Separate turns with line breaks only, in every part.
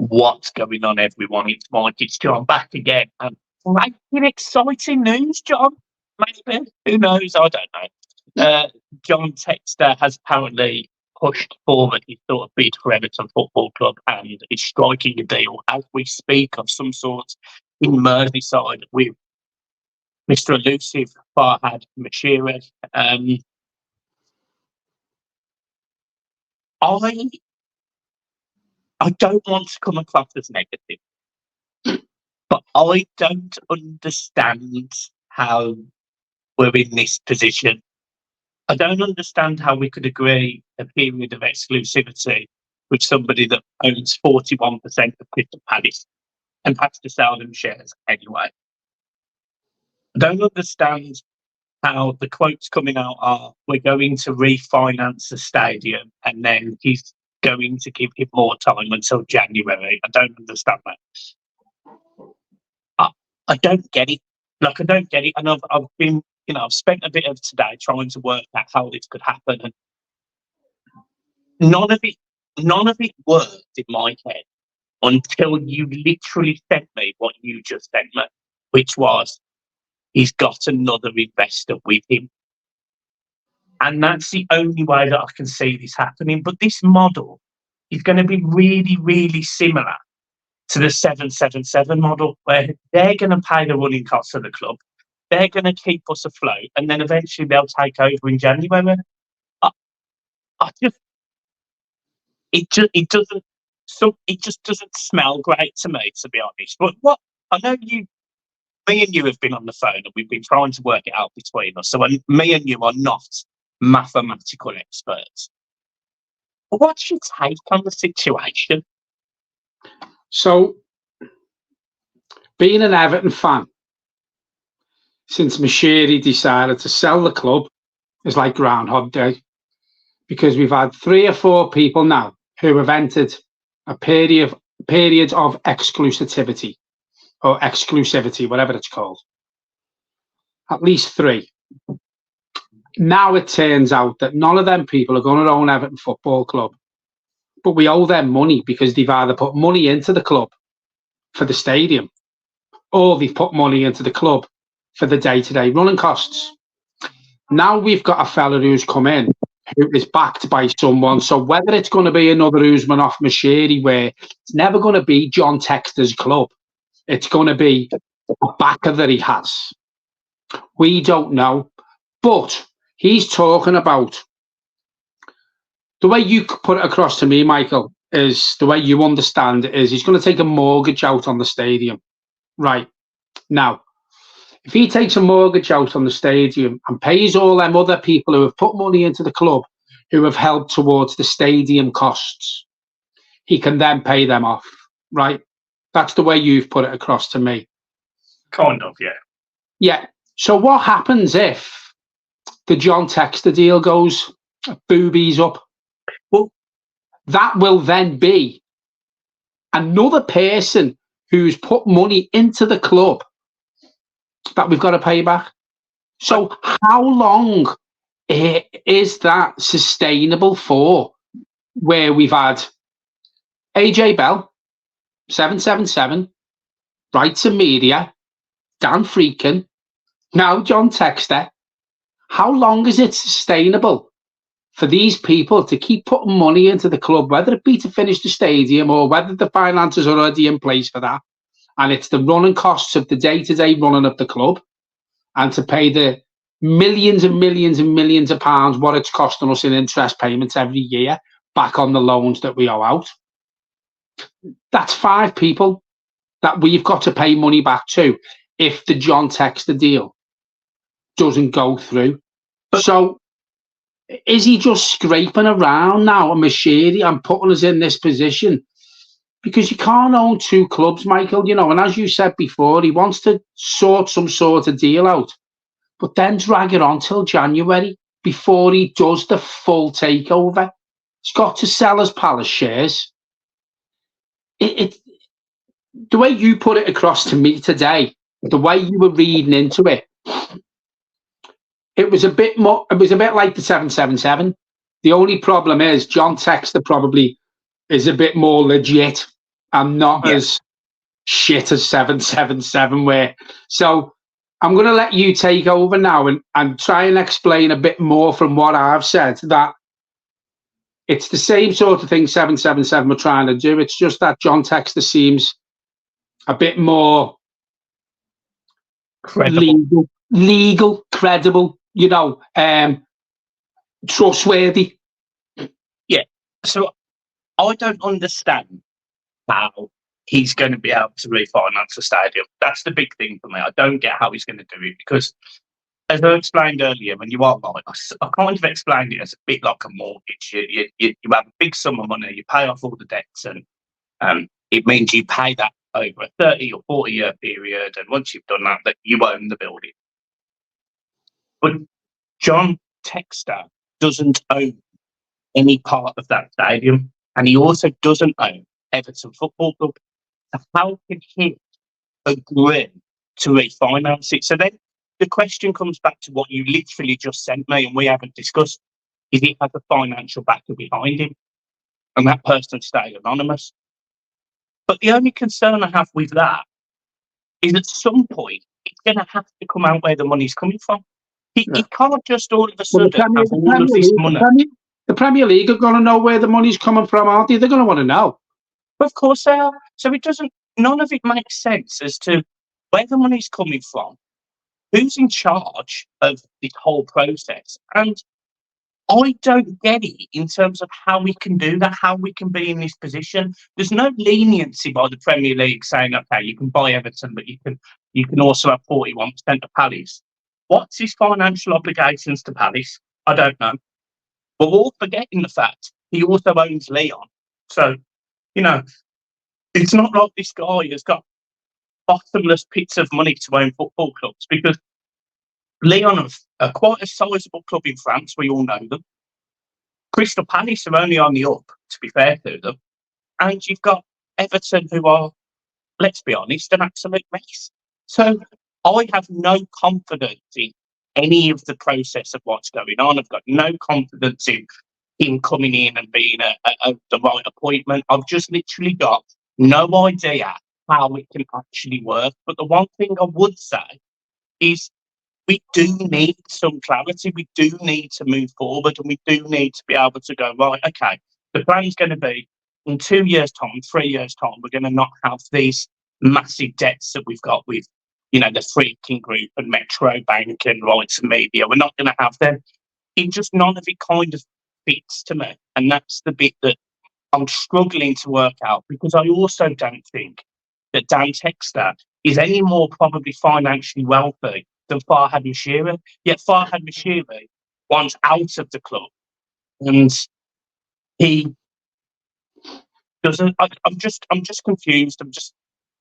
What's going on, everyone? It's Mike, it's John back again. And making exciting news, John. Maybe. Who knows? I don't know. John Textor has apparently pushed forward his sort of bid for Everton Football Club and is striking a deal as we speak of some sort in Merseyside with Mr. Elusive Farhad Mashiri. I don't want to come across as negative, but I don't understand how we're in this position. I don't understand how we could agree a period of exclusivity with somebody that owns 41% of Crystal Palace and has to sell them shares anyway. I don't understand how the quotes coming out are, we're going to refinance the stadium and then he's going to give him more time until January. I don't understand that. I don't get it. I don't get it. And I've been, I've spent a bit of today trying to work out how this could happen. And none of it worked in my head until you literally sent me what you just sent me, which was he's got another investor with him. And that's the only way that I can see this happening. But this model is going to be really, really similar to the 777 model, where they're going to pay the running costs of the club. They're going to keep us afloat, and then eventually they'll take over in January. It just doesn't smell great to me, to be honest. But what I know me and you have been on the phone, and we've been trying to work it out between us. So me and you are not mathematical experts. But what's your take on the situation?
So, being an Everton fan, since Mashiri decided to sell the club, is like Groundhog Day, because we've had 3 or 4 people now who have entered a period of exclusivity, or exclusivity, whatever it's called. At least 3. Now it turns out that none of them people are going to own Everton Football Club, but we owe them money because they've either put money into the club for the stadium or they've put money into the club for the day-to-day running costs. Now we've got a fella who's come in who is backed by someone, so whether it's going to be another Usman off Mashiri, where it's never going to be John Textor's club, it's going to be a backer that he has. We don't know, but he's talking about, the way you put it across to me, Michael, is the way you understand it is he's going to take a mortgage out on the stadium. Right. Now, if he takes a mortgage out on the stadium and pays all them other people who have put money into the club, who have helped towards the stadium costs, he can then pay them off. Right. That's the way you've put it across to me.
Kind of, yeah.
Yeah. So what happens if the John Textor deal goes boobies up? Well, that will then be another person who's put money into the club that we've got to pay back. So how long is that sustainable for, where we've had AJ Bell, 777, Rights and Media, Dan Freakin, now John Textor? How long is it sustainable for these people to keep putting money into the club, whether it be to finish the stadium or whether the finances are already in place for that, and it's the running costs of the day-to-day running of the club, and to pay the millions and millions and millions of pounds what it's costing us in interest payments every year back on the loans that we owe out? That's 5 people that we've got to pay money back to if the John Textor deal doesn't go through. So is he just scraping around now, Mashiri, and putting us in this position? Because you can't own 2 clubs, Michael, and as you said before, he wants to sort some sort of deal out, but then drag it on till January before he does the full takeover. He's got to sell his Palace shares. The way you put it across to me today, the way you were reading into it, it was a bit more. It was a bit like the 777. The only problem is John Textor probably is a bit more legit and not as shit as 777 where. So I'm going to let you take over now and try and explain a bit more from what I've said, that it's the same sort of thing 777 were trying to do. It's just that John Textor seems a bit more legal, credible, trustworthy.
Yeah. So I don't understand how he's going to be able to refinance the stadium. That's the big thing for me. I don't get how he's going to do it because, as I explained earlier, when you are right, I kind of explained it as a bit like a mortgage. You have a big sum of money, you pay off all the debts, and it means you pay that over a 30 or 40-year period, and once you've done that you own the building. But John Textor doesn't own any part of that stadium, and he also doesn't own Everton Football Club. So how can he agree to refinance it? So then the question comes back to what you literally just sent me and we haven't discussed. Is it has a financial backer behind him? And that person stay anonymous. But the only concern I have with that is at some point it's going to have to come out where the money's coming from. He can't just all of a sudden have all of this money.
The Premier League are going to know where the money's coming from, aren't they? They're going to want to know.
Of course they are. So none of it makes sense as to where the money's coming from, who's in charge of this whole process. And I don't get it in terms of how we can do that, how we can be in this position. There's no leniency by the Premier League saying, okay, you can buy Everton, but you can also have 41% of Palace. What's his financial obligations to Palace? I don't know. We're all forgetting the fact he also owns Leon. So, it's not like this guy has got bottomless pits of money to own football clubs, because Leon are quite a sizable club in France. We all know them. Crystal Palace are only on the up, to be fair to them. And you've got Everton, who are, let's be honest, an absolute mess. So I have no confidence in any of the process of what's going on. I've got no confidence in him coming in and being the right appointment. I've just literally got no idea how it can actually work. But the one thing I would say is we do need some clarity. We do need to move forward, and we do need to be able to go, right, okay, the plan's going to be in 2 years' time, 3 years' time, we're going to not have these massive debts that we've got with, the Freaking Group and Metro Bank and Rights and Media. We're not going to have them. None of it kind of fits to me. And that's the bit that I'm struggling to work out, because I also don't think that Dan Textor is any more probably financially wealthy than Farhad Moshiri. Yet Farhad Moshiri wants out of the club, and he doesn't. I'm just confused.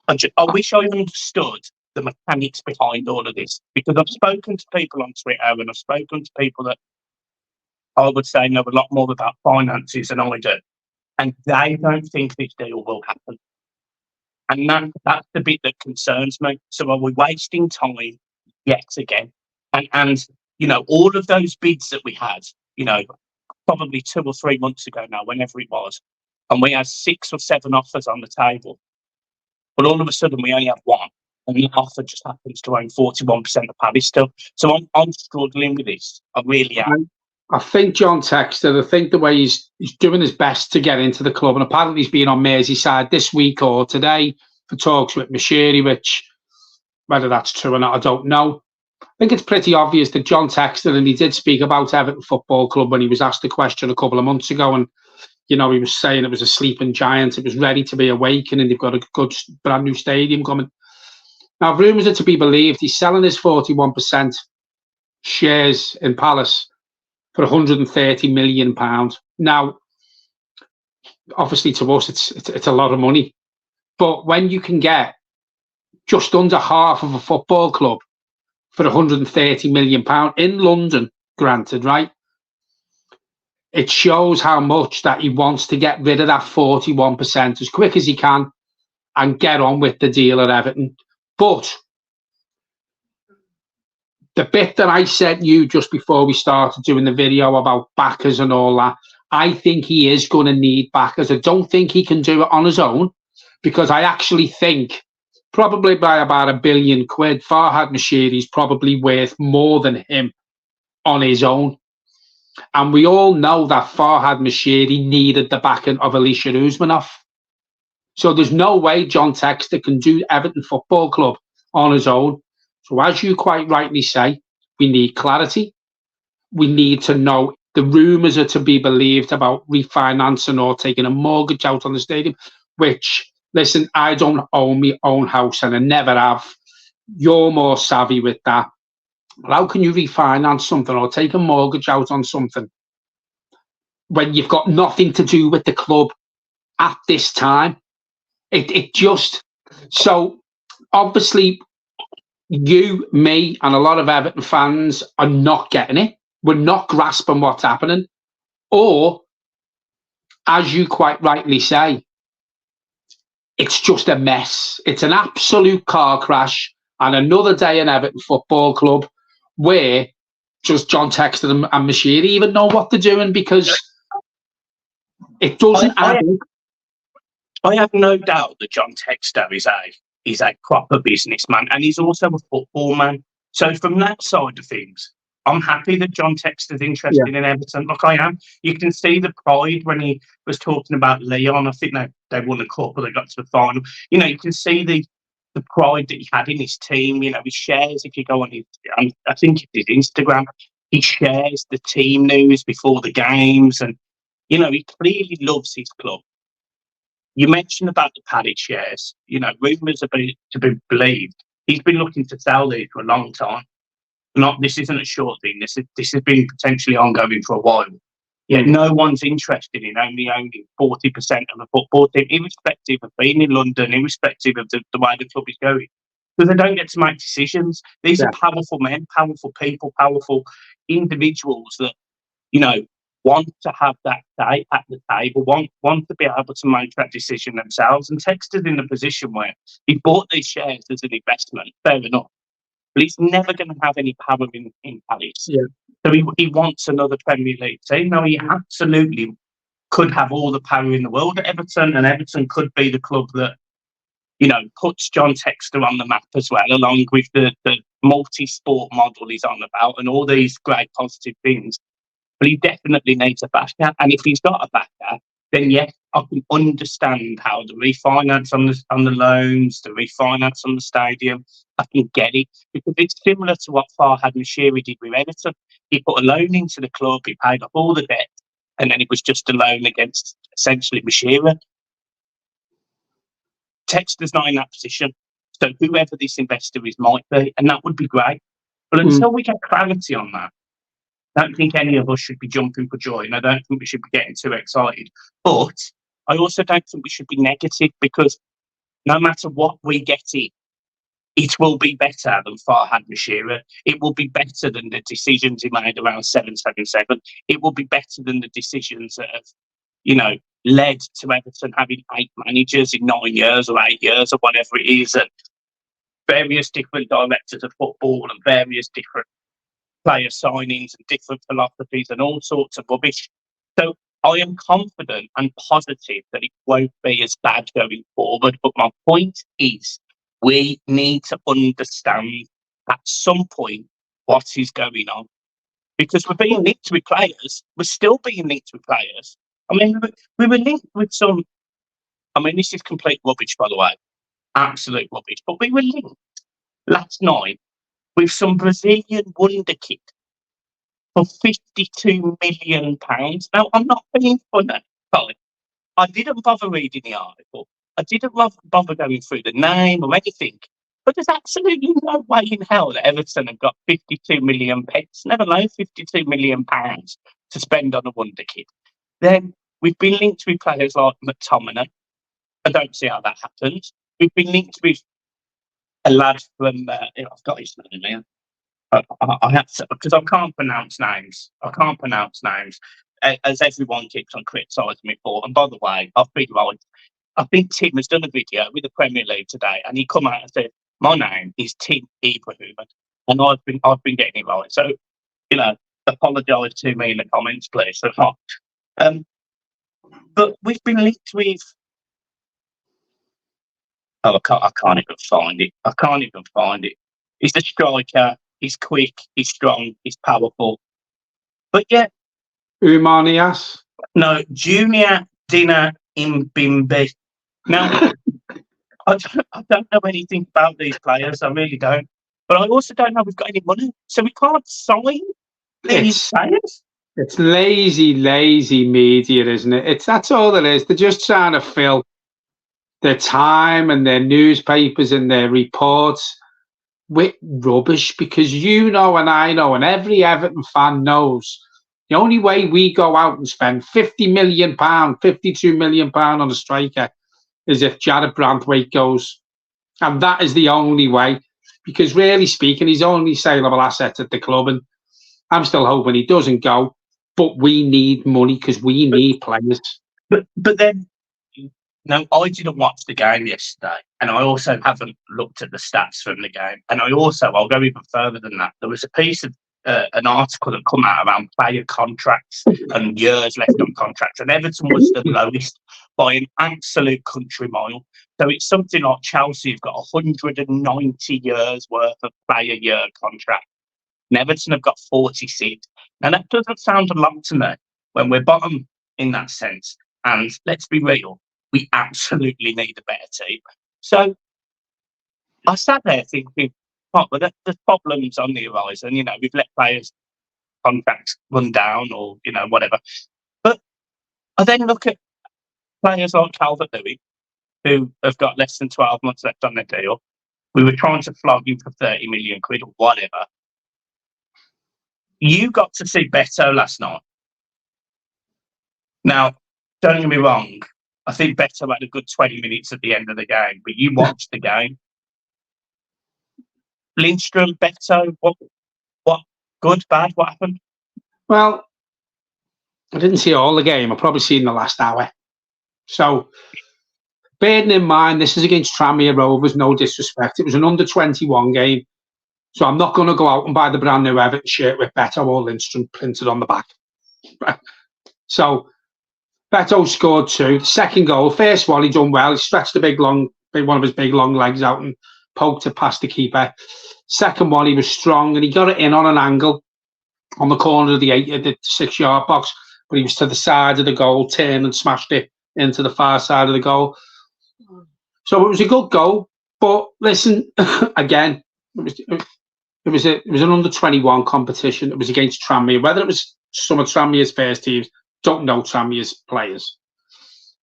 I wish I understood the mechanics behind all of this, because I've spoken to people on Twitter and I've spoken to people that I would say know a lot more about finances than I do, and they don't think this deal will happen. And that's the bit that concerns me. So are we wasting time yet again? And all of those bids that we had, probably 2 or 3 months ago now, whenever it was, and we had 6 or 7 offers on the table, but all of a sudden we only have one, and the offer just happens to own 41% of Paddy still. So I'm struggling with this. I really am.
I think John Textor, I think the way he's doing his best to get into the club, and apparently he's been on Merseyside this week or today for talks with Moshiri, which, whether that's true or not, I don't know. I think it's pretty obvious that John Textor, and he did speak about Everton Football Club when he was asked the question a couple of months ago, and he was saying it was a sleeping giant, it was ready to be awakened, and they've got a good brand new stadium coming. Now, rumours are to be believed, he's selling his 41% shares in Palace for £130 million. Now, obviously to us, it's a lot of money. But when you can get just under half of a football club for £130 million in London, granted, right? It shows how much that he wants to get rid of that 41% as quick as he can and get on with the deal at Everton. But the bit that I sent you just before we started doing the video about backers and all that, I think he is going to need backers. I don't think he can do it on his own. because I actually think probably by about £1 billion, Farhad Moshiri is probably worth more than him on his own. And we all know that Farhad Moshiri needed the backing of Alisher Usmanov. So there's no way John Textor can do Everton Football Club on his own. So as you quite rightly say, we need clarity. We need to know the rumours are to be believed about refinancing or taking a mortgage out on the stadium, which, listen, I don't own my own house and I never have. You're more savvy with that. How can you refinance something or take a mortgage out on something when you've got nothing to do with the club at this time? It just, so obviously you, me, and a lot of Everton fans are not getting it. We're not grasping what's happening. Or, as you quite rightly say, it's just a mess. It's an absolute car crash and another day in Everton Football Club where just John Textor and Moshiri even know what they're doing, because it doesn't add up.
I have no doubt that John Textor is a proper businessman, and he's also a football man. So from that side of things, I'm happy that John Textor's interested in Everton. Look, I am. You can see the pride when he was talking about Leon. I think they won a cup or they got to the final. You know, you can see the pride that he had in his team. You know, he shares, if you go on his, I think it's his Instagram, he shares the team news before the games, and you know, he clearly loves his club. You mentioned about the Paddy shares. You know, rumours are to be believed. He's been looking to sell these for a long time. This isn't a short thing. This has been potentially ongoing for a while. Yet no one's interested in owning 40% of the football team, irrespective of being in London, irrespective of the way the club is going. Because they don't get to make decisions. These are powerful men, powerful people, powerful individuals that, you know, want to have that say at the table, want to be able to make that decision themselves. And Textor's in a position where he bought these shares as an investment, fair enough, but he's never going to have any power in Palace.
Yeah.
So he wants another Premier League team. Now, he absolutely could have all the power in the world at Everton, and Everton could be the club that, you know, puts John Textor on the map as well, along with the multi-sport model he's on about and all these great positive things. But he definitely needs a backer. And if he's got a backer, then yes, I can understand how the refinance on the loans, the refinance on the stadium, I can get it. Because it's similar to what Farhad Moshiri did with Everton. He put a loan into the club, he paid off all the debt, and then it was just a loan against essentially Moshiri. Textor's not in that position. So whoever this investor is might be, and that would be great. But until we get clarity on that, I don't think any of us should be jumping for joy, and I don't think we should be getting too excited. But I also don't think we should be negative, because no matter what we get in, it will be better than Farhad Moshiri. It will be better than the decisions he made around 777. It will be better than the decisions that have, you know, led to Everton having 8 managers in 9 years or 8 years or whatever it is, and various different directors of football and various different player signings and different philosophies and all sorts of rubbish. So I am confident and positive that it won't be as bad going forward. But my point is, we need to understand at some point what is going on. Because we're being linked with players. We're still being linked with players. I mean, we were linked with some... I mean, this is complete rubbish, by the way. Absolute rubbish. But we were linked last night with some Brazilian wonder kid for £52 million. Now, I'm not being funny, Colin. I didn't bother reading the article. I didn't bother going through the name or anything. But there's absolutely no way in hell that Everton have got 52 million pence, never mind £52 million to spend on a wonder kid. Then we've been linked with players like McTominay. I don't see how that happens. We've been linked with a lad from, I've got his name here. I have to, because I can't pronounce names. As everyone keeps on criticising me for. And by the way, I've been right. I think Tim has done a video with the Premier League today, and he come out and said, "My name is Tim Ibrahim," and I've been getting it right. So, you know, apologise to me in the comments, please. So, but we've been linked with Oh, I can't even find it. I can't even find it. He's a striker. He's quick. He's strong. He's powerful. But yeah,
Umanias.
no, Junior Dinner Imbimbe. Now, I don't know anything about these players. I really don't. But I also don't know we've got any money. So we can't sign these players.
It's lazy media, isn't it? That's all it is. They're just trying to fill their time and their newspapers and their reports with rubbish, because you know and I know and every Everton fan knows the only way we go out and spend £50 million, £52 million on a striker is if Jared Branthwaite goes. And that is the only way, because really speaking, he's only saleable asset at the club, and I'm still hoping he doesn't go. But we need money because we need players.
But then, no, I didn't watch the game yesterday, and I also haven't looked at the stats from the game. And I'll go even further than that. There was a piece of an article that come out around player contracts and years left on contracts, and Everton was the lowest by an absolute country mile. So it's something like Chelsea have got 190 years worth of player year contract, and Everton have got 46. Now that doesn't sound a lot to me when we're bottom in that sense. And let's be real, we absolutely need a better team. So I sat there thinking, oh, but there's problems on the horizon. You know, we've let players' contracts run down or, you know, whatever. But I then look at players like Calvert-Lewin, who have got less than 12 months left on their deal. We were trying to flog him for 30 million quid or whatever. You got to see Beto last night. Now, don't get me wrong, I think Beto had a good 20 minutes at the end of the game, but you watched the game. Lindstrom, Beto, what? Good, bad? What happened?
Well, I didn't see all the game. I've probably seen the last hour. So, bearing in mind, this is against Tranmere Rovers, no disrespect. It was an under-21 game. So I'm not going to go out and buy the brand new Everton shirt with Beto or Lindstrom printed on the back. So Beto scored 2. The second goal, first one, he done well. He stretched one of his big long legs out and poked it past the keeper. Second one, he was strong and he got it in on an angle on the corner of the 6-yard box, but he was to the side of the goal, turned and smashed it into the far side of the goal. So it was a good goal. But listen, again, it was an under-21 competition. It was against Tranmere. Whether it was some of Tranmere's first teams, don't know Tranmere's players.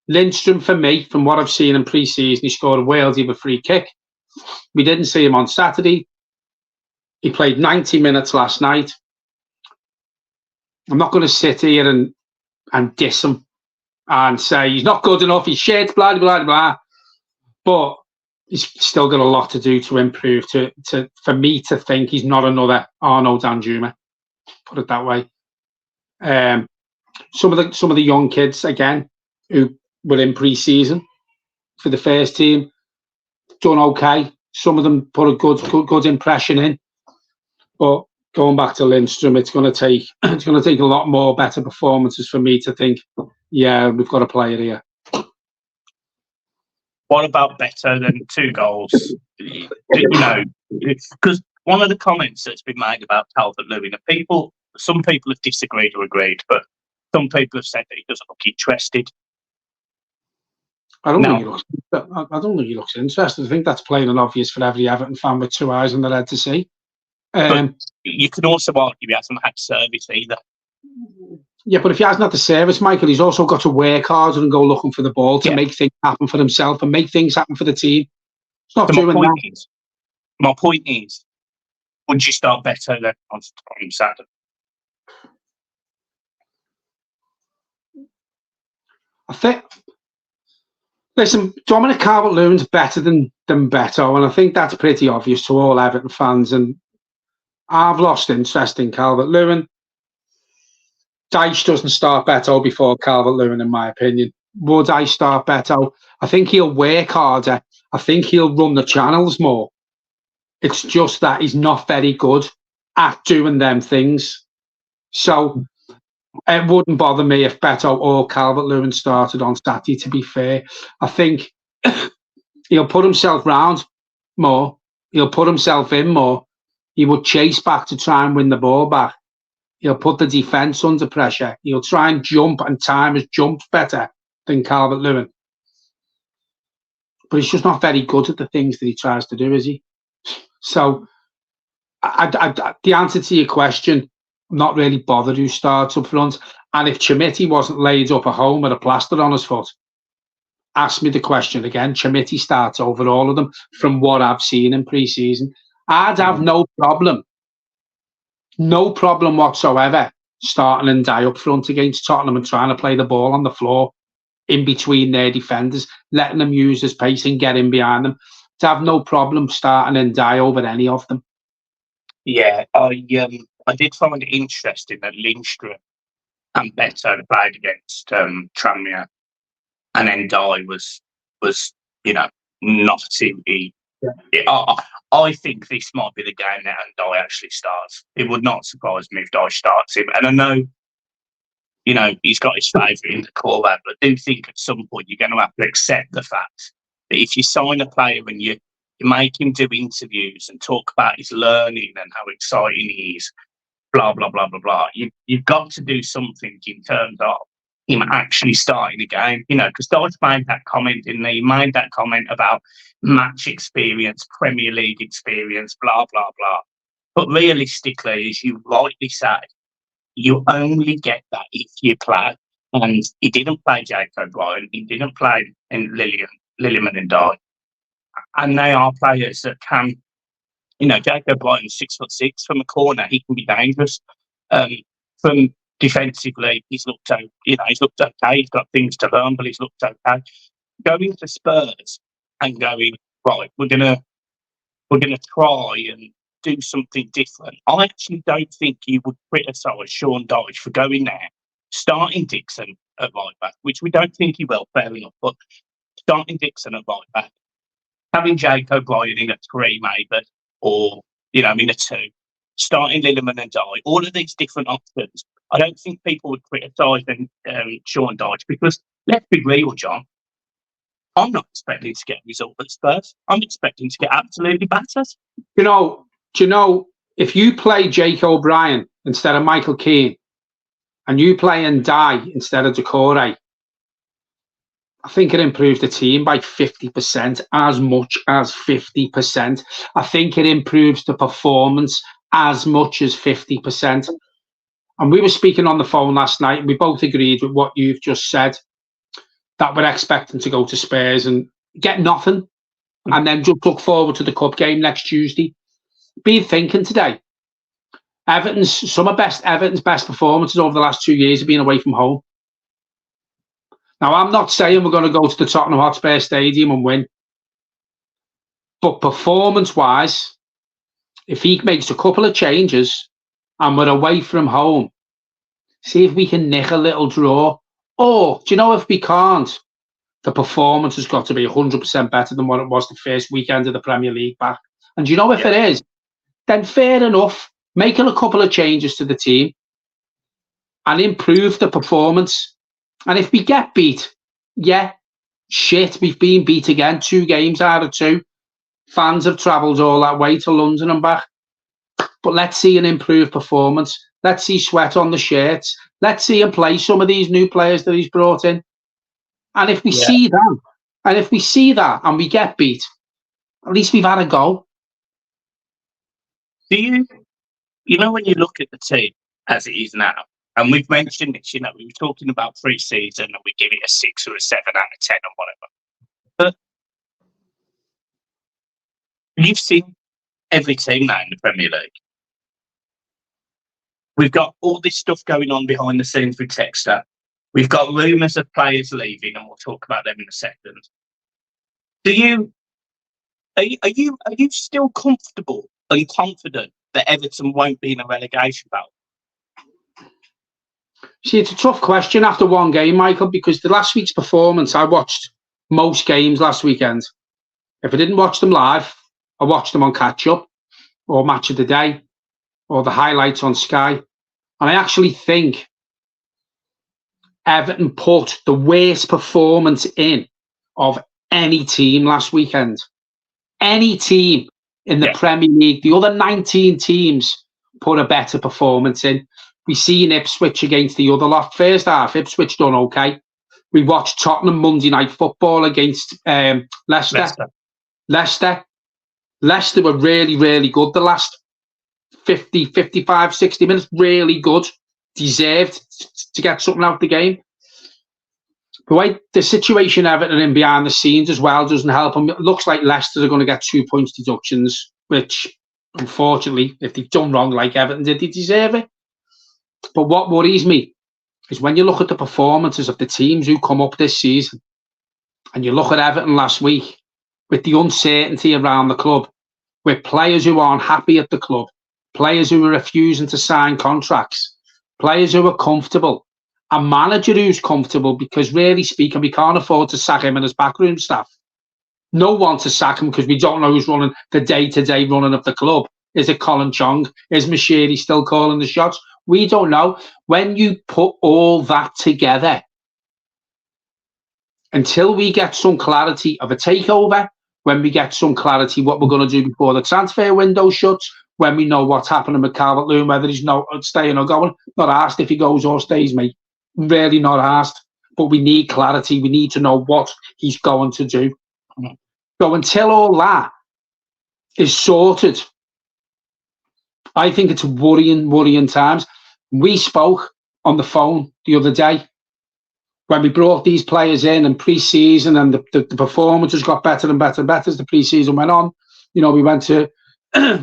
Lindstrom, for me, from what I've seen in pre-season, he scored a worldie of a free kick. We didn't see him on Saturday. He played 90 minutes last night. I'm not going to sit here and diss him and say he's not good enough, he's shit, blah, blah, blah. But he's still got a lot to do to improve, for me to think he's not another Arnaud Danjuma, put it that way. Some of the young kids, again, who were in pre-season for the first team, done okay. Some of them put a good impression in. But going back to Lindstrom, it's going to take a lot more better performances for me to think, yeah, we've got a player here.
What about better than 2 goals? You know, because one of the comments that's been made about Calvert-Lewin, some people have disagreed or agreed, but some people have said that he doesn't look interested.
I don't think he looks interested. I think that's plain and obvious for every Everton fan with 2 eyes on their head to see.
You can also argue he hasn't had service either.
Yeah, but if he hasn't had the service, Michael, he's also got to work harder and go looking for the ball to make things happen for himself and make things happen for the team. It's not doing that.
My point is, would you start better than on Saturday?
I think. Listen, Dominic Calvert-Lewin's better than Beto, and I think that's pretty obvious to all Everton fans. And I've lost interest in Calvert-Lewin. Dyche doesn't start Beto before Calvert-Lewin, in my opinion. Would I start Beto? I think he'll work harder. I think he'll run the channels more. It's just that he's not very good at doing them things. So it wouldn't bother me if Beto or Calvert-Lewin started on Saturday, to be fair. I think He'll put himself round more. He'll put himself in more. He would chase back to try and win the ball back. He'll put the defence under pressure. He'll try and jump and time his jumps better than Calvert-Lewin. But he's just not very good at the things that he tries to do, is he? So the answer to your question, I'm not really bothered who starts up front. And if Chimiti wasn't laid up at home with a plaster on his foot, ask me the question again. Chimiti starts over all of them from what I've seen in pre-season. I'd have no problem whatsoever starting and die up front against Tottenham and trying to play the ball on the floor in between their defenders, letting them use his pace and get in behind them. To have no problem starting and die over any of them.
Yeah, I did find it interesting that Lindstrom and Beto played against Tranmere, and then Dye was not really. Yeah. I think this might be the game now, and Dye actually starts. It would not surprise me if Dye starts him, and I know, he's got his favourite in the core, but I do think at some point you're going to have to accept the fact that if you sign a player and you make him do interviews and talk about his learning and how exciting he is, blah, blah, blah, blah, blah, you've got to do something in terms of him actually starting the game, because Dodge made that comment, didn't he? He made that comment about match experience, Premier League experience, blah, blah, blah. But realistically, as you rightly said, you only get that if you play. And he didn't play Jake O'Brien, he didn't play in Lilliman and Dye. And they are players that can, Jake O'Brien's 6'6" from a corner, he can be dangerous. From defensively, he's looked okay. He's got things to learn, but he's looked okay. Going to Spurs and going, right, we're gonna try and do something different. I actually don't think you would criticise Sean Dyche for going there, starting Dixon at right back, which we don't think he will, fair enough, but starting Dixon at right back, having Jake O'Brien in at 3 maybe, or in a 2, starting Lilliman and Dye, all of these different options. I don't think people would criticise Sean Dyche, because let's be real, John, I'm not expecting to get a result at Spurs. I'm expecting to get absolutely battered.
Do you know, if you play Jake O'Brien instead of Michael Keane, and you play Ndiaye instead of Decore, I think it improves the team by 50%, as much as 50%. I think it improves the performance as much as 50%. And we were speaking on the phone last night, and we both agreed with what you've just said, that we're expecting to go to Spurs and get nothing, and then just look forward to the cup game next Tuesday. Been thinking today, some of Everton's best performances over the last 2 years have been away from home. Now, I'm not saying we're going to go to the Tottenham Hotspur Stadium and win, but performance-wise, if he makes a couple of changes and we're away from home, see if we can nick a little draw. Or, if we can't, the performance has got to be 100% better than what it was the first weekend of the Premier League back. And if it is, then fair enough, making a couple of changes to the team and improve the performance. And if we get beat, we've been beat again, 2 games out of 2. Fans have travelled all that way to London and back. But let's see an improved performance. Let's see sweat on the shirts. Let's see him play some of these new players that he's brought in. And if we see that, and we get beat, at least we've had a go.
Do you, when you look at the team as it is now, and we've mentioned this, we were talking about pre-season and we give it a 6 or a 7 out of 10 or whatever. But you've seen every team now in the Premier League. We've got all this stuff going on behind the scenes with Textor. We've got rumours of players leaving, and we'll talk about them in a second. Are you still comfortable and confident that Everton won't be in a relegation battle?
See, it's a tough question after one game, Michael, because the last week's performance, I watched most games last weekend. If I didn't watch them live, I watched them on catch-up or match of the day or the highlights on Sky. And I actually think Everton put the worst performance in of any team last weekend. Any team in the Premier League, the other 19 teams put a better performance in. We seen Ipswich against the other lot. First half, Ipswich done okay. We watched Tottenham Monday Night Football against Leicester. Leicester were really, really good the last 50, 55, 60 minutes. Really good. Deserved to get something out of the game. The situation Everton in behind the scenes as well doesn't help them. It looks like Leicester are going to get 2 points deductions, which, unfortunately, if they've done wrong like Everton did, they deserve it. But what worries me is when you look at the performances of the teams who come up this season, and you look at Everton last week, with the uncertainty around the club, with players who aren't happy at the club, players who are refusing to sign contracts, players who are comfortable, a manager who's comfortable, because really speaking, we can't afford to sack him and his backroom staff. No one to sack him because we don't know who's running the day-to-day running of the club. Is it Colin Chong? Is Mashiri still calling the shots? We don't know. When you put all that together, until we get some clarity of a takeover, when we get some clarity what we're going to do before the transfer window shuts, when we know what's happening with Calvert-Lewin, whether he's not staying or going, not asked if he goes or stays, mate. Really not asked. But we need clarity. We need to know what he's going to do. So until all that is sorted, I think it's worrying times. We spoke on the phone the other day when we brought these players in and pre-season, and the performances got better and better and better as the pre-season went on. You know, we went to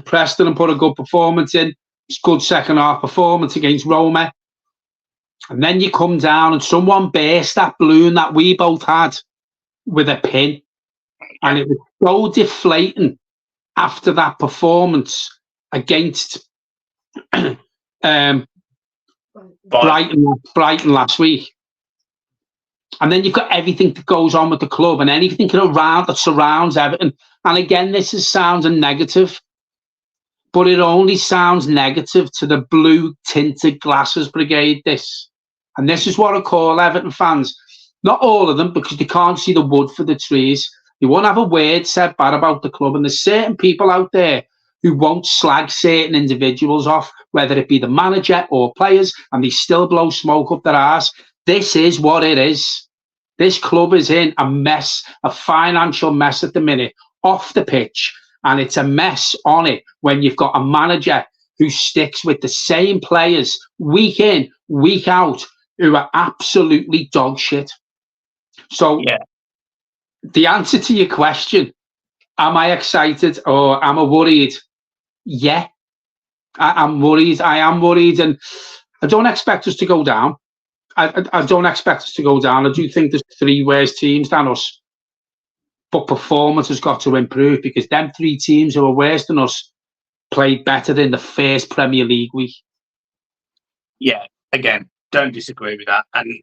Preston and put a good performance in. It's good second half performance against Roma. And then you come down and someone burst that balloon that we both had with a pin. And it was so deflating after that performance against Brighton last week. And then you've got everything that goes on with the club and anything around that surrounds Everton. And again, this is sounding negative, but it only sounds negative to the blue tinted glasses brigade. And this is what I call Everton fans. Not all of them, because they can't see the wood for the trees. They won't have a word said bad about the club. And there's certain people out there who won't slag certain individuals off, whether it be the manager or players, and they still blow smoke up their arse. This is what it is. This club is in a mess, a financial mess at the minute, off the pitch. And it's a mess on it when you've got a manager who sticks with the same players week in, week out, who are absolutely dog shit. So the answer to your question, am I excited or am I worried? Yeah, I'm worried. I am worried. And I don't expect us to go down. I don't expect us to go down. I do think there's 3 worse teams than us. But performance has got to improve, because them 3 teams who are worse than us played better than the first Premier League week.
Yeah, again, don't disagree with that. And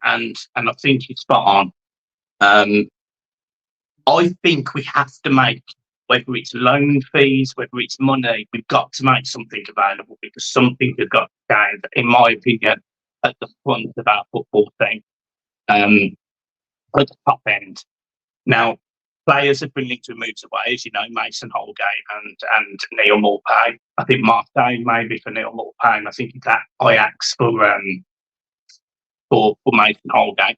I think it's spot on. I think we have to make, whether it's loan fees, whether it's money, we've got to make something available, because something has got to change, in my opinion, at the front of our football team, at the top end. Now, players have been linked with moves away, as you know, Mason Holgate and Neil Morpay. I think Marseille maybe for Neil Morpay, and I think it's that Ajax for Mason Holgate.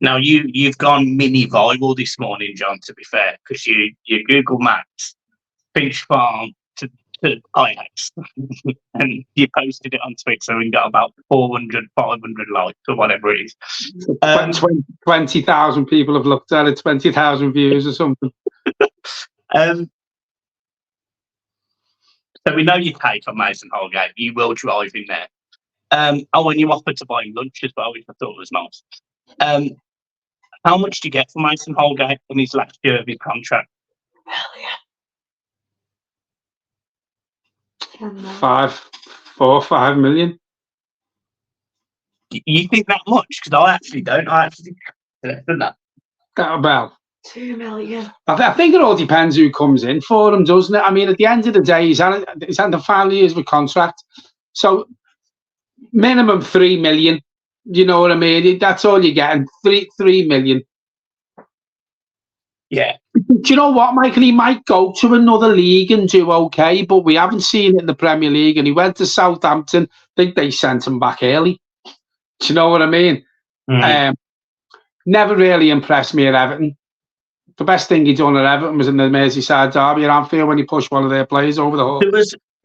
Now you've gone mini viral this morning, John, to be fair, because you Google Maps Finch Farm to Ajax and you posted it on Twitter and got about 400, 500 likes or whatever it is.
20,000 people have looked at it, 20,000 views or something.
So we know you take on Mason Holgate. You will drive in there. And you offered to buy lunch as well, which I thought was nice. How much do you get for Mason Holgate in his last year of his contract?
Hell yeah.
5 million.
You think that much? Because I actually don't. I actually think less than that.
About
2 million.
I think it all depends who comes in for him, doesn't it? I mean, at the end of the day, he's had the final years of a contract, so minimum 3 million. You know what I mean? That's all you're getting. 3 million.
Yeah.
Do you know what, Michael? He might go to another league and do okay, but we haven't seen it in the Premier League. And he went to Southampton. I think they sent him back early. Do you know what I mean? Never really impressed me at Everton. The best thing he done at Everton was in the Merseyside derby at Anfield when he pushed one of their players over the hook.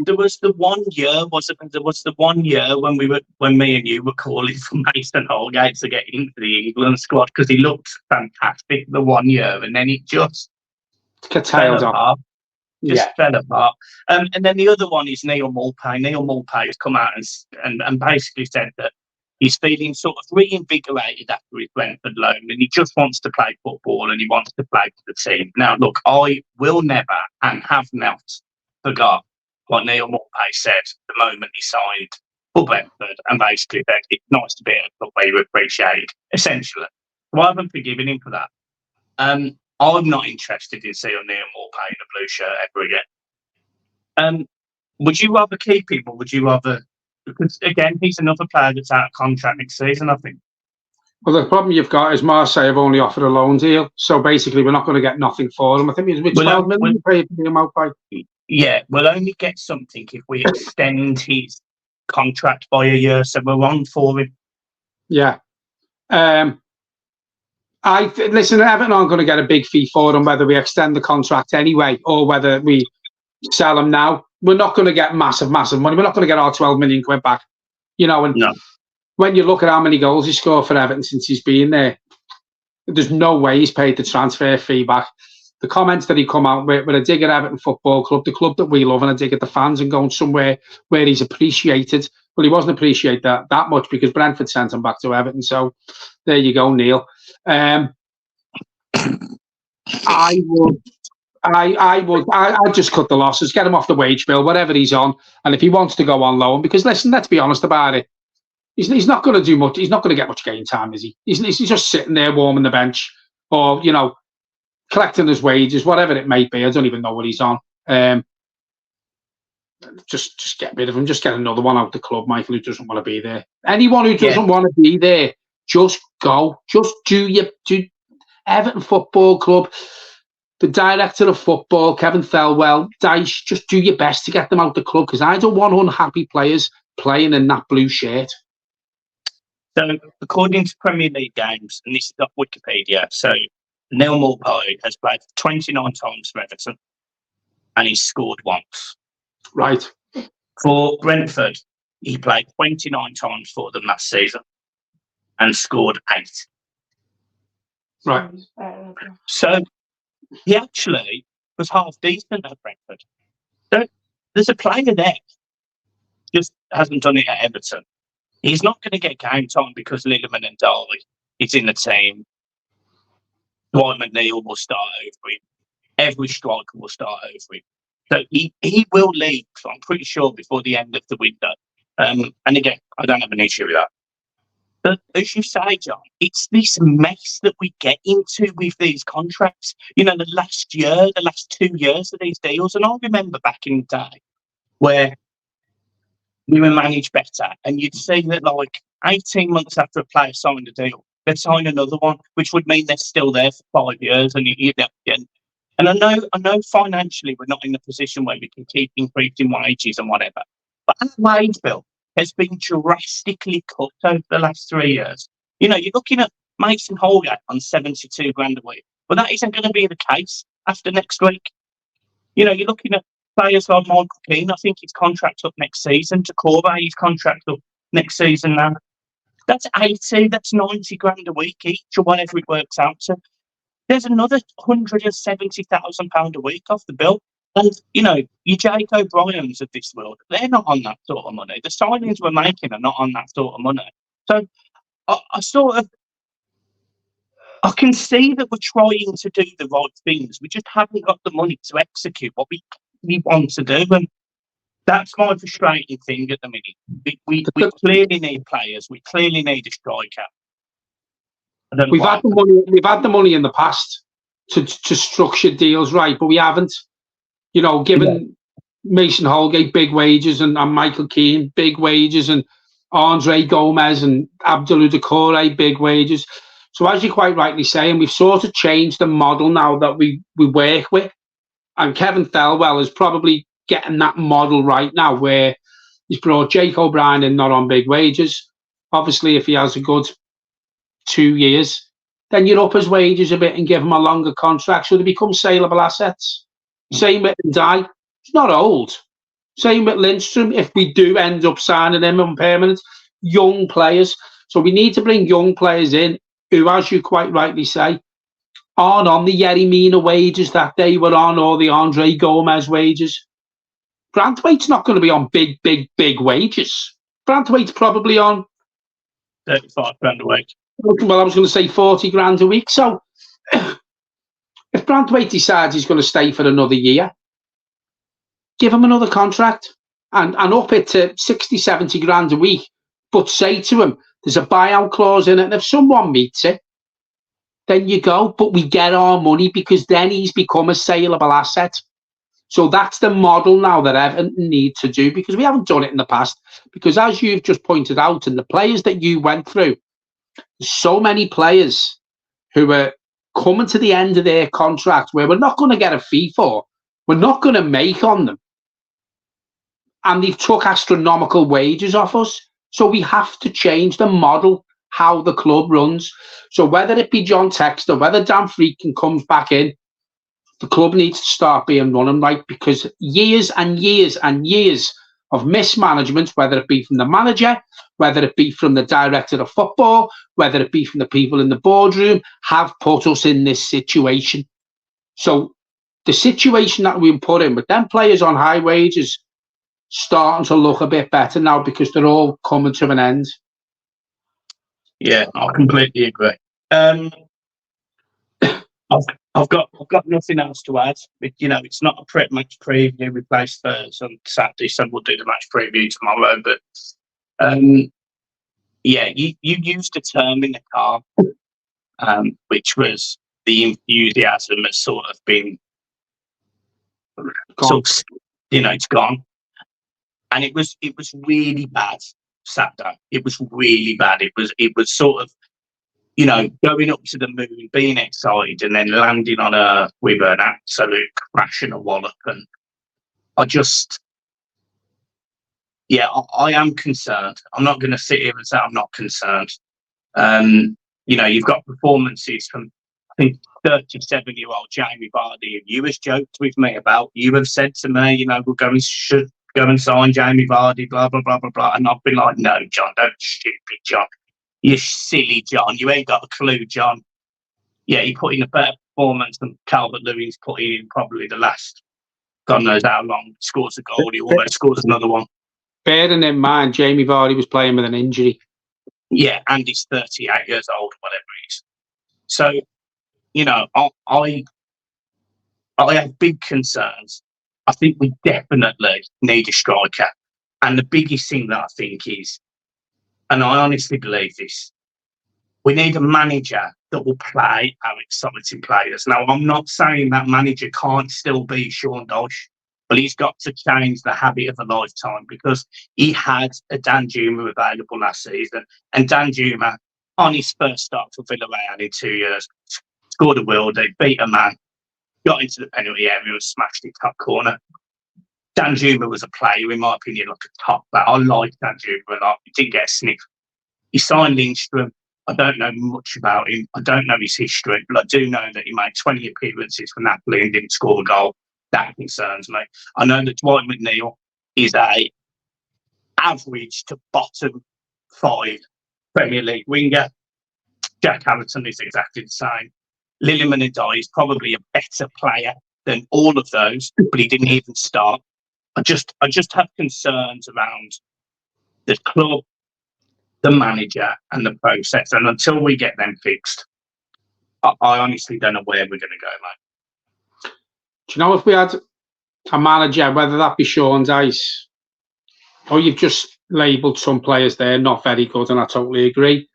There was the 1 year, wasn't there? There was the 1 year when me and you were calling for Mason Holgate to get into the England squad because he looked fantastic the 1 year, and then it just fell apart. Fell apart. And then the other one is Neil Mulpay. Neil Mulpay has come out and basically said that he's feeling sort of reinvigorated after his Brentford loan, and he just wants to play football and he wants to play for the team. Now, look, I will never and have not forgot what Neil Mulpay said the moment he signed for Brentford, and basically that it's nice to be at a club where you appreciate, essentially. So I haven't forgiven him for that. I'm not interested in seeing Neil Mulpay in a blue shirt ever again. Would you rather keep him, or would you rather? Because again, he's another player that's out of contract next season, I think.
Well, the problem you've got is Marseille have only offered a loan deal, so basically we're not going to get nothing for him. I think it's 12 million paid for him out by.
Yeah, we'll only get something if we extend his contract by a year, so we're on for him.
Yeah. Listen, Everton aren't going to get a big fee for him, whether we extend the contract anyway or whether we sell him now. We're not going to get massive money. We're not going to get our 12 million quid back. You know, and when you look at how many goals he scored for Everton since he's been there, there's no way he's paid the transfer fee back. The comments that he come out with a dig at Everton Football Club, the club that we love, and a dig at the fans and going somewhere where he's appreciated. Well, he wasn't appreciated that much because Brentford sent him back to Everton. So there you go, Neil. I'd just cut the losses, get him off the wage bill, whatever he's on. And if he wants to go on loan, because listen, let's be honest about it. He's not going to do much. He's not going to get much game time, is he? He's just sitting there warming the bench or, you know, collecting his wages, whatever it may be. I don't even know what he's on. Just get rid of him. Just get another one out the club, Michael, who doesn't want to be there. Anyone who doesn't want to be there, just go. Just do Everton Football Club, the director of football, Kevin Thelwell, Dyche, just do your best to get them out the club, because I don't want unhappy players playing in that blue shirt.
So, according to Premier League games, and this is off Wikipedia, so Neil Mulpay has played 29 times for Everton, and he's scored once.
Right.
For Brentford, he played 29 times for them last season, and scored 8.
Right.
So, he actually was half decent at Brentford. So, there's a player there, just hasn't done it at Everton. He's not going to get game time because Lilliman and Darley is in the team. Dwight McNeil will start over him. Every striker will start over him. So he will leave, I'm pretty sure, before the end of the window. And again, I don't have an issue with that. But as you say, John, it's this mess that we get into with these contracts. You know, the last 2 years of these deals. And I remember back in the day where we were managed better, and you'd see that like 18 months after a player signed a deal, they'd sign another one, which would mean they're still there for 5 years. And I know financially we're not in a position where we can keep increasing wages and whatever, but our wage bill has been drastically cut over the last 3 years. You know, you're looking at Mason Holgate on 72 grand a week, but that isn't going to be the case after next week. You know, you're looking at players like Michael Keane. I think his contract's up next season. Takeover, his contract's up next season now. That's 80, that's 90 grand a week each, or whatever it works out to. There's another £170,000 a week off the bill. And, you know, your Jake O'Briens of this world, they're not on that sort of money. The signings we're making are not on that sort of money. So I can see that we're trying to do the right things. We just haven't got the money to execute what we want to do. And that's my frustrating thing at the minute. We clearly need players. We clearly need a striker.
We've had the money in the past to structure deals right, but we haven't. You know, given Mason Holgate big wages and Michael Keane big wages and Andre Gomez and Abdullah Doucouré big wages. So as you quite rightly say, and we've sort of changed the model now that we work with, and Kevin Thelwell is probably getting that model right now, where he's brought Jake O'Brien in not on big wages. Obviously, if he has a good 2 years, then you up his wages a bit and give him a longer contract, so they become saleable assets. Same with Ndai. He's not old. Same with Lindstrom, if we do end up signing him on permanent. Young players. So we need to bring young players in who, as you quite rightly say, aren't on the Yerry Mina wages that they were on, or the Andre Gomez wages. Branthwaite's not going to be on big wages. Branthwaite's probably on
35 grand a week.
Well, I was going to say 40 grand a week. So if Branthwaite decides he's going to stay for another year, give him another contract and up it to 60, 70 grand a week. But say to him, there's a buyout clause in it, and if someone meets it, then you go. But we get our money, because then he's become a saleable asset. So that's the model now that Everton need to do, because we haven't done it in the past. Because as you've just pointed out, and the players that you went through, there's so many players who are coming to the end of their contract where we're not going to get a fee for, we're not going to make on them, and they've took astronomical wages off us. So we have to change the model, how the club runs. So whether it be John Textor, whether Dan Freakin comes back in, the club needs to start being running right, because years and years and years of mismanagement, whether it be from the manager, whether it be from the director of football, whether it be from the people in the boardroom, have put us in this situation. So the situation that we've put in with them players on high wages starting to look a bit better now, because they're all coming to an end.
Yeah, I completely agree. I've got nothing else to add. It's not a match preview. We play Spurs on Saturday, so we'll do the match preview tomorrow. But yeah, you used a term in the car, which was the enthusiasm has sort of been it's gone, and it was really bad Saturday. It was really bad. It was sort of, going up to the moon, being excited, and then landing on Earth with an absolute crash and a wallop. And I am concerned. I'm not going to sit here and say I'm not concerned. You've got performances from, I think, 37-year-old Jamie Vardy, and you have joked with me about, you have said to me, we should go and sign Jamie Vardy, blah, blah, blah, blah, blah. And I've been like, no, John, don't stupid, John. You silly John. You ain't got a clue, John. Yeah, he put in a better performance than Calvert-Lewin's put in probably the last, God knows how long. Scores a goal, he almost scores another one.
Bearing in mind, Jamie Vardy was playing with an injury.
Yeah, and he's 38 years old, whatever he is. So, I have big concerns. I think we definitely need a striker. And the biggest thing that I think is, and I honestly believe this, we need a manager that will play our exciting players. Now, I'm not saying that manager can't still be Sean Dyche, but he's got to change the habit of a lifetime, because he had a Dan Juma available last season, and Dan Juma, on his first start for Villarreal in 2 years, scored a worldie, beat a man, got into the penalty area and smashed it top corner. Dan Juma was a player, in my opinion, like a top player. I like Dan Juma a lot. He didn't get a sniff. He signed Lindstrom. I don't know much about him. I don't know his history, but I do know that he made 20 appearances for Napoli and didn't score a goal. That concerns me. I know that Dwight McNeil is a average to bottom 5 Premier League winger. Jack Hamilton is exactly the same. Liliman Ndai is probably a better player than all of those, but he didn't even start. I just have concerns around the club, the manager, and the process. And until we get them fixed, I honestly don't know where we're going to go, mate.
Do you know, if we had a manager, whether that be Sean Dyche, or you've just labelled some players there not very good, and I totally agree.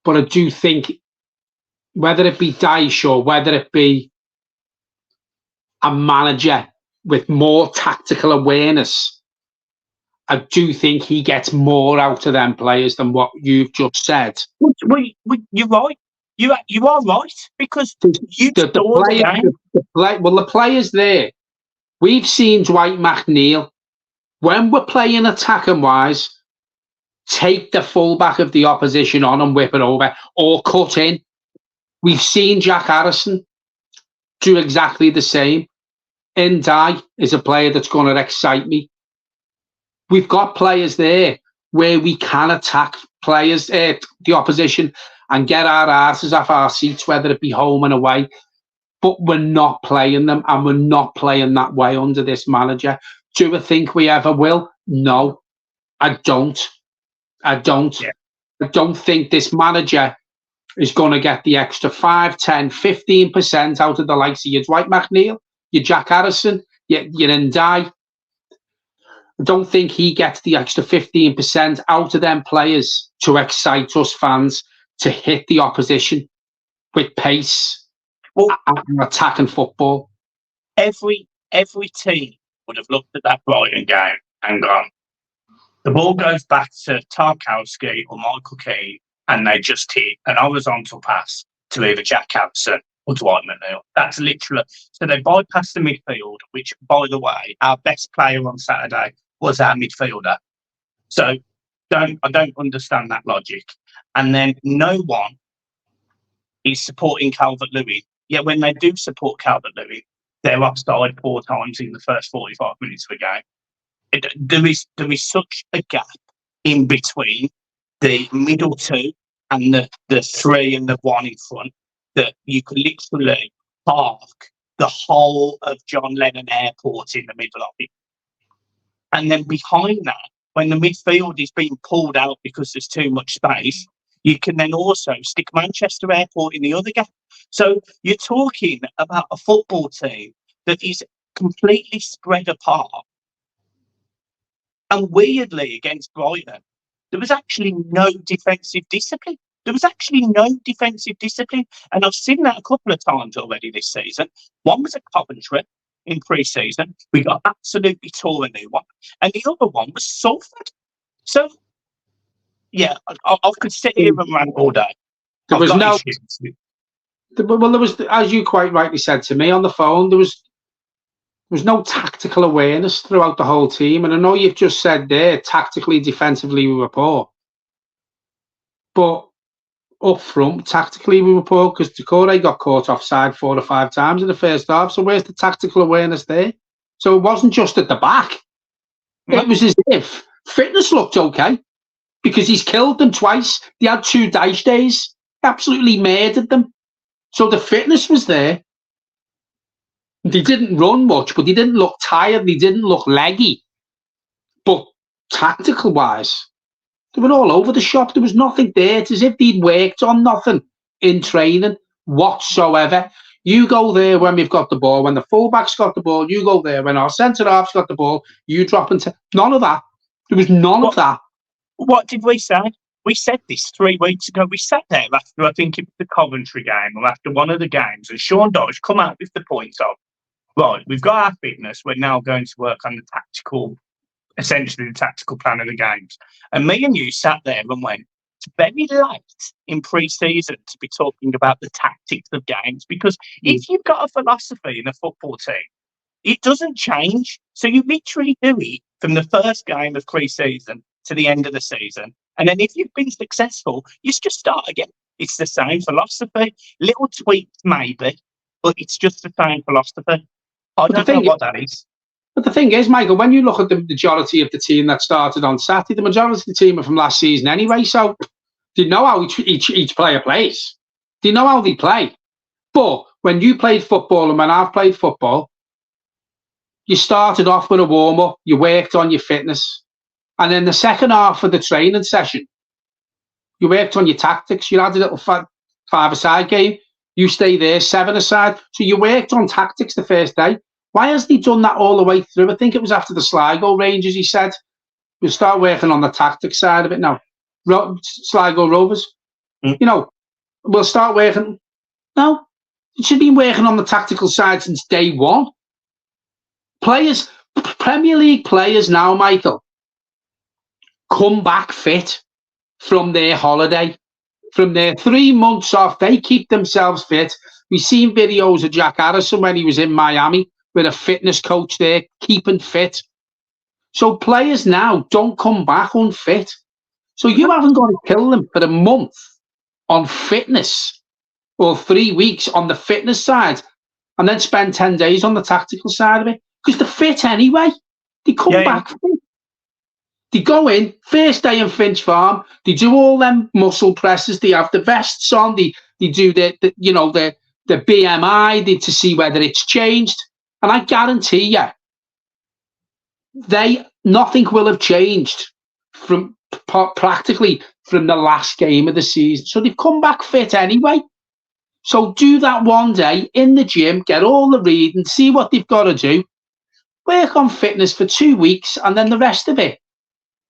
But I do think, whether it be Dyche or whether it be a manager with more tactical awareness, I do think he gets more out of them players than what you've just said.
You're right. You are right, because you saw the game.
The players there. We've seen Dwight McNeil, when we're playing attacking wise, take the fullback of the opposition on and whip it over or cut in. We've seen Jack Harrison do exactly the same. Ndai is a player that's going to excite me. We've got players there where we can attack players, the opposition, and get our asses off our seats, whether it be home and away. But we're not playing them, and we're not playing that way under this manager. Do I think we ever will? No, I don't. I don't.
Yeah.
I don't think this manager is going to get the extra 5, 10, 15% out of the likes of your Dwight McNeil, your Jack Harrison, your Ndai. I don't think he gets the extra 15% out of them players to excite us fans to hit the opposition with pace and attacking football.
Every team would have looked at that Brighton game and gone, the ball goes back to Tarkowski or Michael Keane, and they just hit an horizontal pass to either Jack Harrison or Dwight McNeil. That's literally... So they bypassed the midfield, which, by the way, our best player on Saturday was our midfielder. So I don't understand that logic. And then no one is supporting Calvert-Lewin. Yet when they do support Calvert-Lewin, they're offside 4 times in the first 45 minutes of the game. There is such a gap in between the middle two and the 3 and the 1 in front that you could literally park the whole of John Lennon Airport in the middle of it. And then behind that, when the midfield is being pulled out because there's too much space, you can then also stick Manchester Airport in the other gap. So you're talking about a football team that is completely spread apart. And weirdly, against Brighton, there was actually no defensive discipline. And I've seen that a couple of times already this season. One was at Coventry in pre-season. We got absolutely tore a new one. And the other one was Salford. So, yeah, I could sit here and rant all day.
There was as you quite rightly said to me on the phone, there was no tactical awareness throughout the whole team. And I know you've just said there, tactically, defensively, we were poor. But up front, tactically, we were poor because Decore got caught offside 4 or 5 times in the first half. So where's the tactical awareness there? So it wasn't just at the back. It was as if fitness looked okay because he's killed them twice. They had 2 dice days, absolutely murdered them. So the fitness was there. They didn't run much, but they didn't look tired. They didn't look leggy. But tactical-wise, they were all over the shop. There was nothing there. It's as if they'd worked on nothing in training whatsoever. You go there when we've got the ball. When the fullback's got the ball, you go there. When our centre-half's got the ball, you drop into... None of that. There was none of that.
What did we say? We said this 3 weeks ago. We sat there after, I think it was the Coventry game, or after one of the games, and Sean Dyche come out with the points of, right, we've got our fitness, we're now going to work on the tactical plan of the games. And me and you sat there and went, it's very late in pre-season to be talking about the tactics of games, because if you've got a philosophy in a football team, it doesn't change. So you literally do it from the first game of pre-season to the end of the season. And then if you've been successful, you just start again. It's the same philosophy, little tweaks maybe, but it's just the same philosophy. I don't know what that is.
But the thing is, Michael, when you look at the majority of the team that started on Saturday, the majority of the team are from last season anyway, so they know how each player plays. They know how they play. But when you played football and when I've played football, you started off with a warm-up, you worked on your fitness, and then the second half of the training session, you worked on your tactics. You had a little five-a-side game. You stay there, 7-a-side. So you worked on tactics the first day. Why hasn't he done that all the way through? I think it was after the Sligo Rangers, he said, we'll start working on the tactics side of it now. Sligo Rovers, we'll start working. No, it should be working on the tactical side since day one. Players, Premier League players now, Michael, come back fit from their holiday from their 3 months off, they keep themselves fit. We've seen videos of Jack Harrison when he was in Miami with a fitness coach there, keeping fit. So players now don't come back unfit. So you haven't got to kill them for a month on fitness or 3 weeks on the fitness side and then spend 10 days on the tactical side of it because they're fit anyway. They come back fit. They go in, first day in Finch Farm, they do all them muscle presses, they have the vests on, they do the BMI to see whether it's changed. And I guarantee you, nothing will have changed from practically from the last game of the season. So they've come back fit anyway. So do that one day in the gym, get all the reading, see what they've got to do, work on fitness for 2 weeks, and then the rest of it,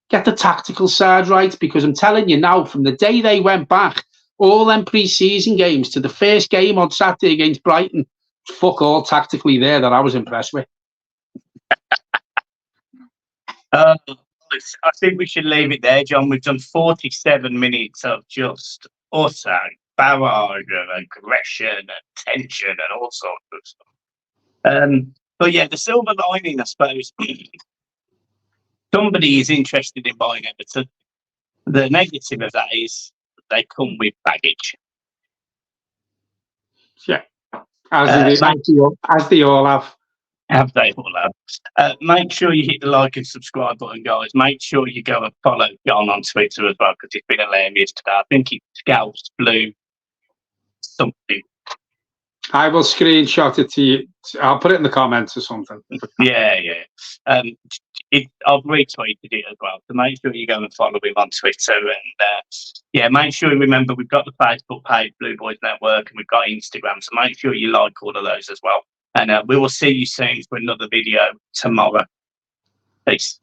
get the tactical side right. Because I'm telling you now, from the day they went back, all them pre-season games to the first game on Saturday against Brighton, fuck all tactically there that I was impressed with.
I think we should leave it there, John. We've done 47 minutes of just utter barrage of aggression and tension and all sorts of stuff. But yeah, the silver lining, I suppose, somebody is interested in buying Everton. The negative of that is they come with baggage.
Yeah, as they all have.
Have they all have? Make sure you hit the like and subscribe button, guys. Make sure you go and follow John on Twitter as well, because it's been hilarious today. I think it's Scouts Blue something.
I will screenshot it to you. I'll put it in the comments or something.
Yeah. I've retweeted it as well. So make sure you go and follow him on Twitter. And make sure you remember we've got the Facebook page, Blue Boys Network, and we've got Instagram. So make sure you like all of those as well. And we will see you soon for another video tomorrow. Peace.